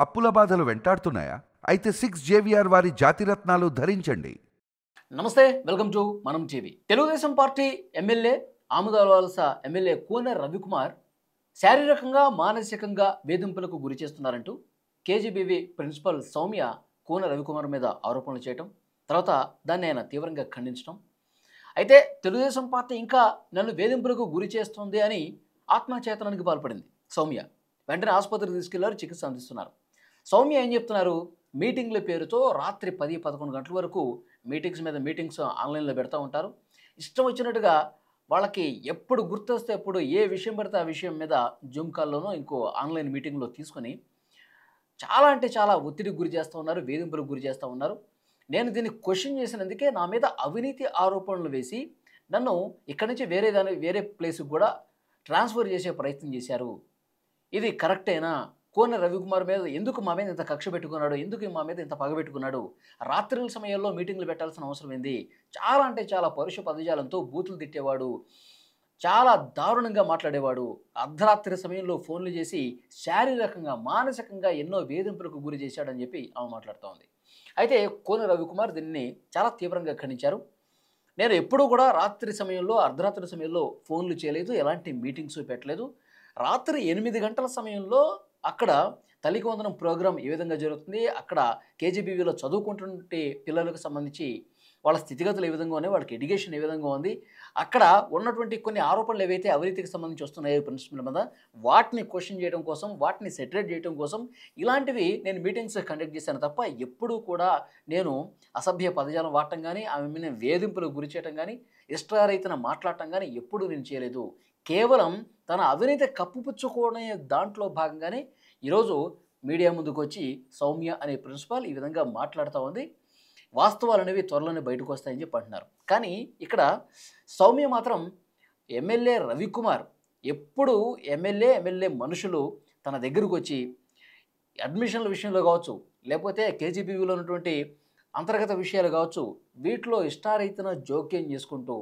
అప్పుల బాధలు వెంటాడుతున్నాయా? అయితే 6 జేవిఆర్ వారి జాతిరత్నాలు ధరించండి. నమస్తే, వెల్కమ్ టు మనం TV. Telugu Desam party MLA Amadalavalasa MLA Koona Ravikumar శారీరకంగా మానసికంగా వేధింపులకు గురి చేస్తున్నారంటూ కేజీబీవీ ప్రిన్సిపల్ సౌమ్య కూన రవికుమార్ మీద ఆరోపణలు చేయటం, తర్వాత దాన్ని ఆయన తీవ్రంగా ఖండించడం. అయితే తెలుగుదేశం పార్టీ ఇంకా నన్ను వేధింపులకు గురి చేస్తుంది అని ఆత్మచేతనానికి పాల్పడింది సౌమ్య. వెంటనే ఆసుపత్రికి తీసుకెళ్లారు, చికిత్స అందిస్తున్నారు. సౌమ్య ఏం చెప్తున్నారు? మీటింగ్ల పేరుతో రాత్రి 10-11 గంటల వరకు మీటింగ్స్ ఆన్లైన్లో పెడతా ఉంటారు. ఇష్టం వచ్చినట్టుగా వాళ్ళకి ఎప్పుడు గుర్తొస్తే ఎప్పుడు ఏ విషయం పడితే ఆ విషయం మీద జూమ్ కాల్లోనో ఇంకో ఆన్లైన్ మీటింగ్లో తీసుకొని చాలా అంటే చాలా ఒత్తిడికి గురి చేస్తూ ఉన్నారు, వేధింపులకు గురి చేస్తూ ఉన్నారు. నేను దీన్ని క్వశ్చన్ చేసినందుకే నా మీద అవినీతి ఆరోపణలు వేసి నన్ను ఇక్కడి నుంచి వేరే ప్లేస్కి కూడా ట్రాన్స్ఫర్ చేసే ప్రయత్నం చేశారు. ఇది కరెక్టేనా? కూన రవికుమార్ మీద ఎందుకు మా మీద ఇంత కక్ష పెట్టుకున్నాడు? ఎందుకు మా మీద ఇంత పగ పెట్టుకున్నాడు? రాత్రుల సమయంలో మీటింగ్లు పెట్టాల్సిన అవసరం ఏంది? చాలా అంటే చాలా పరుష పదజాలంతో బూతులు తిట్టేవాడు, చాలా దారుణంగా మాట్లాడేవాడు. అర్ధరాత్రి సమయంలో ఫోన్లు చేసి శారీరకంగా మానసికంగా ఎన్నో వేధింపులకు గురి చేశాడని చెప్పి ఆమె మాట్లాడుతూ ఉంది. అయితే కూన రవికుమార్ దీన్ని చాలా తీవ్రంగా ఖండించారు. నేను ఎప్పుడూ కూడా అర్ధరాత్రి సమయంలో ఫోన్లు చేయలేదు, ఎలాంటి మీటింగ్స్ పెట్టలేదు. రాత్రి 8 గంటల సమయంలో అక్కడ తల్లికి వందనం ప్రోగ్రాం ఏ విధంగా జరుగుతుంది, అక్కడ కేజీబీవీలో చదువుకుంటుంటే పిల్లలకు సంబంధించి వాళ్ళ స్థితిగతులు ఏ విధంగా ఉన్నాయి, వాళ్ళకి ఎడ్యుకేషన్ ఏ విధంగా ఉంది, అక్కడ ఉన్నటువంటి కొన్ని ఆరోపణలు ఏవైతే అవినీతికి సంబంధించి వస్తున్నాయో ప్రిన్సిపల్ మీద, వాటిని క్వశ్చన్ చేయడం కోసం, వాటిని సెటరేట్ చేయడం కోసం ఇలాంటివి నేను మీటింగ్స్ కండక్ట్ చేశాను తప్ప ఎప్పుడూ కూడా నేను అసభ్య పదజాలం వాడటం కానీ, ఆమె మీద వేధింపులకు గురి చేయడం కానీ, ఇష్టారీతిన మాట్లాడటం కానీ ఎప్పుడూ నేను చేయలేదు. కేవలం తన అవినీతి కప్పుపుచ్చుకోవడం దాంట్లో భాగంగానే ఈరోజు మీడియా ముందుకు వచ్చి సౌమ్య అనే ప్రిన్సిపాల్ ఈ విధంగా మాట్లాడుతూ ఉంది. వాస్తవాలు అనేవి త్వరలోనే బయటకు వస్తాయని చెప్పి అంటున్నారు. కానీ ఇక్కడ సౌమ్య మాత్రం ఎమ్మెల్యే రవికుమార్ ఎప్పుడు ఎమ్మెల్యే మనుషులు తన దగ్గరకు వచ్చి అడ్మిషన్ల విషయంలో కావచ్చు, లేకపోతే కేజీబీవీలో ఉన్నటువంటి అంతర్గత విషయాలు కావచ్చు, వీటిలో ఇష్టారీతిన జోక్యం చేసుకుంటూ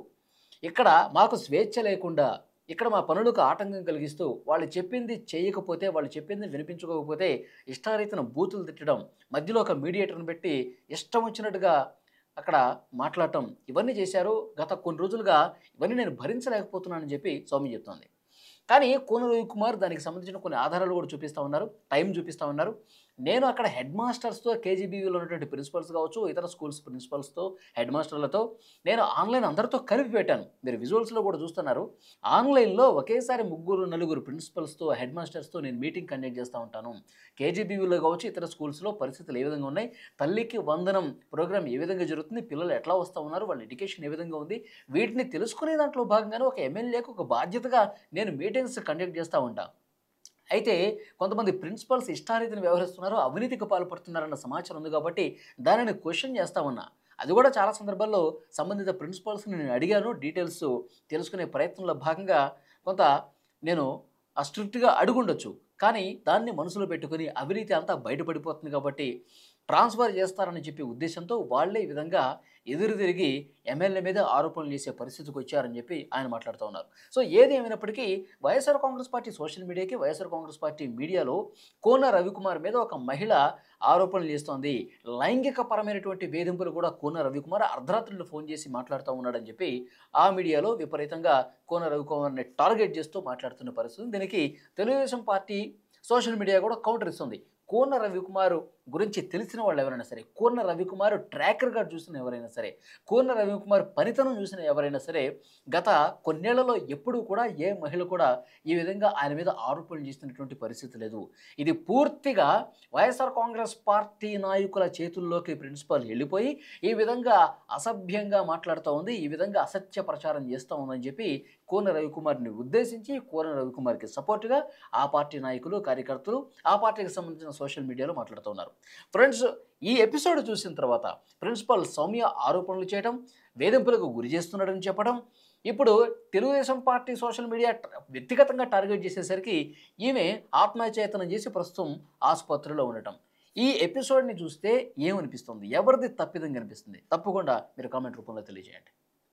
ఇక్కడ మాకు స్వేచ్ఛ లేకుండా, ఇక్కడ మా పనులకు ఆటంకం కలిగిస్తూ, వాళ్ళు చెప్పింది చేయకపోతే, వాళ్ళు చెప్పింది వినిపించుకోకపోతే ఇష్టారీతిన బూతులు తిట్టడం, మధ్యలో ఒక మీడియేటర్ని పెట్టి ఇష్టం వచ్చినట్టుగా అక్కడ మాట్లాడటం, ఇవన్నీ చేశారు. గత కొన్ని రోజులుగా ఇవన్నీ నేను భరించలేకపోతున్నానని చెప్పి సౌమ్య చెప్తోంది. కానీ కూన రవికుమార్ దానికి సంబంధించిన కొన్ని ఆధారాలు కూడా చూపిస్తూ ఉన్నారు, టైం చూపిస్తూ ఉన్నారు. నేను అక్కడ హెడ్ మాస్టర్స్తో, కేజీబీవీలో ఉన్నటువంటి ప్రిన్సిపల్స్ కావచ్చు, ఇతర స్కూల్స్ ప్రిన్సిపల్స్తో, హెడ్ మాస్టర్లతో నేను ఆన్లైన్ అందరితో కలిపి పెట్టాను. మీరు విజువల్స్లో కూడా చూస్తున్నారు. ఆన్లైన్లో ఒకేసారి 3-4 ప్రిన్సిపల్స్తో, హెడ్ మాస్టర్స్తో నేను మీటింగ్ కండక్ట్ చేస్తూ ఉంటాను. కేజీబీవీలో కావచ్చు, ఇతర స్కూల్స్లో పరిస్థితులు ఏ విధంగా ఉన్నాయి, తల్లికి వందనం ప్రోగ్రామ్ ఏ విధంగా జరుగుతుంది, పిల్లలు ఎట్లా వస్తూ ఉన్నారు, వాళ్ళ ఎడ్యుకేషన్ ఏ విధంగా ఉంది, వీటిని తెలుసుకునే దాంట్లో భాగంగానే ఒక ఎమ్మెల్యేకు ఒక బాధ్యతగా నేను మీటింగ్స్ కండక్ట్ చేస్తూ ఉంటాను. అయితే కొంతమంది ప్రిన్సిపల్స్ ఇష్టారీతిని వ్యవహరిస్తున్నారు, అవినీతికి పాల్పడుతున్నారన్న సమాచారం ఉంది కాబట్టి దానిని క్వశ్చన్ చేస్తూ ఉన్నా. అది కూడా చాలా సందర్భాల్లో సంబంధిత ప్రిన్సిపల్స్ని నేను అడిగాను. డీటెయిల్స్ తెలుసుకునే ప్రయత్నంలో భాగంగా కొంత నేను స్ట్రిక్ట్గా అడుగుండొచ్చు. కానీ దాన్ని మనసులో పెట్టుకుని అవినీతి అంతా బయటపడిపోతుంది కాబట్టి ట్రాన్స్ఫర్ చేస్తారని చెప్పే ఉద్దేశంతో వాళ్ళే ఈ విధంగా ఎదురు తిరిగి ఎమ్మెల్యే మీద ఆరోపణలు చేసే పరిస్థితికి వచ్చారని చెప్పి ఆయన మాట్లాడుతూ ఉన్నారు. సో ఏది ఏమైనప్పటికీ వైఎస్ఆర్ కాంగ్రెస్ పార్టీ సోషల్ మీడియాకి, వైఎస్ఆర్ కాంగ్రెస్ పార్టీ మీడియాలో కూన రవికుమార్ మీద ఒక మహిళ ఆరోపణలు చేస్తోంది. లైంగిక పరమైనటువంటి వేధింపులు కూడా కూన రవికుమార్ అర్ధరాత్రులు ఫోన్ చేసి మాట్లాడుతూ ఉన్నాడని చెప్పి ఆ మీడియాలో విపరీతంగా కూన రవికుమార్ని టార్గెట్ చేస్తూ మాట్లాడుతున్న పరిస్థితి. దీనికి తెలుగుదేశం పార్టీ సోషల్ మీడియా కూడా కౌంటర్ ఇస్తుంది. కూన రవికుమార్ గురించి తెలిసిన వాళ్ళు ఎవరైనా సరే, కూన రవికుమార్ ట్రాకర్గా చూసిన ఎవరైనా సరే, కూన రవికుమార్ పనితనం చూసిన ఎవరైనా సరే, గత కొన్నేళ్లలో ఎప్పుడూ కూడా ఏ మహిళ కూడా ఈ విధంగా ఆయన మీద ఆరోపణలు చేస్తున్నటువంటి పరిస్థితి లేదు. ఇది పూర్తిగా వైఎస్ఆర్ కాంగ్రెస్ పార్టీ నాయకుల చేతుల్లోకి ప్రిన్సిపల్ వెళ్ళిపోయి ఈ విధంగా అసభ్యంగా మాట్లాడుతూ ఉంది, ఈ విధంగా అసత్య ప్రచారం చేస్తూ ఉందని చెప్పి కూన రవికుమార్ని ఉద్దేశించి, కూన రవికుమార్కి సపోర్టుగా ఆ పార్టీ నాయకులు, కార్యకర్తలు, ఆ పార్టీకి సంబంధించిన సోషల్ మీడియాలో మాట్లాడుతున్నారు. ఫ్రెండ్స్, ఈ ఎపిసోడ్ చూసిన తర్వాత ప్రిన్సిపల్ సౌమ్య ఆరోపణలు చేయడం, వేధింపులకు గురి చేస్తున్నాడని చెప్పడం, ఇప్పుడు తెలుగుదేశం పార్టీ సోషల్ మీడియా వ్యక్తిగతంగా టార్గెట్ చేసేసరికి ఈమె ఆత్మచేతనం చేసి ప్రస్తుతం ఆసుపత్రిలో ఉండటం. ఈ ఎపిసోడ్ని చూస్తే ఏమనిపిస్తుంది? ఎవరిది తప్పిదం కనిపిస్తుంది? తప్పకుండా మీరు కామెంట్ రూపంలో తెలియజేయండి.